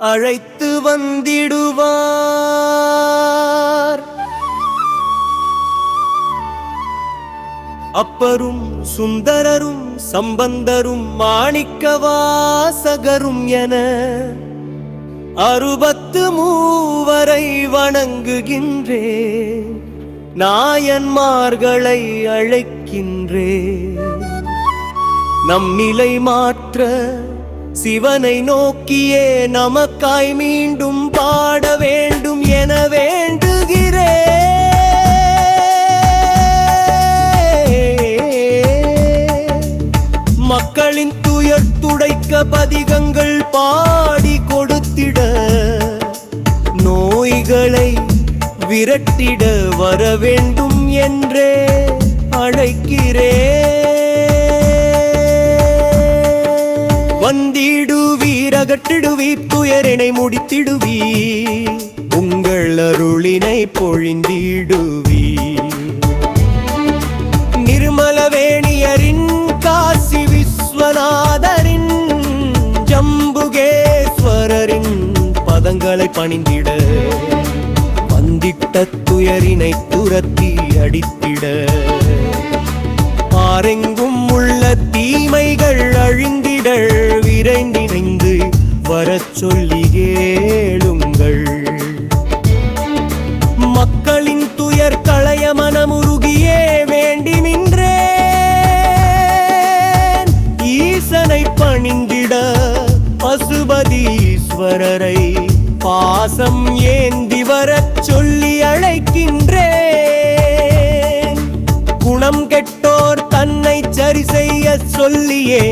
அழைத்து வந்திடுவார். அப்பரும் சுந்தரரும் சம்பந்தரும் மாணிக்கவாசகரும் என 63 வணங்குகின்றேன். நாயன்மார்களை அழைக்கின்றேன். நம் நிலை மாற்ற சிவனை நோக்கியே நமக்காய் மீண்டும் பாட வேண்டும் என வேண்டுகிறேன். மக்களின் துயர் துடைக்க பதிகங்கள் பாடி கொடுத்திட, நோய்களை விரட்டிட வர வேண்டும் என்றே அழைக்கிறேன். வந்திடுவீர், அகற்றிடுவீர், துயரினை முடித்திடுவீர், உங்கள் அருளினை பொழிந்திடுவீர். நிர்மலவேணியரின், காசி விஸ்வநாதரின், ஜம்புகேஸ்வரரின் பதங்களை பணிந்திட, வந்திட்ட துயரினை துரத்தி அடித்திட, ஆரெங்கும் உள்ள தீமைகள் அழிந்திடல் விரைந்திணைந்து வரச் சொல்லி கேளுங்கள். மக்களின் துயர் களைய மனமுருகியே வேண்டி நின்றேன். ஈசனை பணிந்திட பசுபதீஸ்வரரை பாசம் ஏந்தி வரச் சொல்லி அழைக்கின்றேன். குணம் கெட்டோர் தன்னை சரி செய்ய சொல்லியே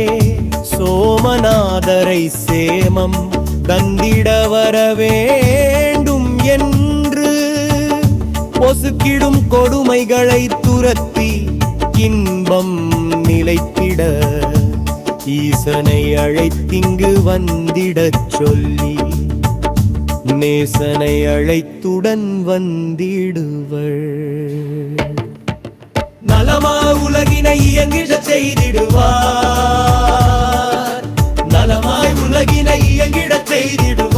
சோமநாதரை சேமம் தந்திட வர வேண்டும் என்று, பொசுக்கிடும் கொடுமைகளை துரத்தி இன்பம் நிலைத்திட, ஈசனை அழைத்திங்கு வந்திடச் சொல்லி நேசனை அழைத்துடன் வந்திடுவர். நலமா உலகினை இயங்கிடச் செய்திடுவார். நலமாய் உலகினை இயங்கிடச் செய்திடுவார்.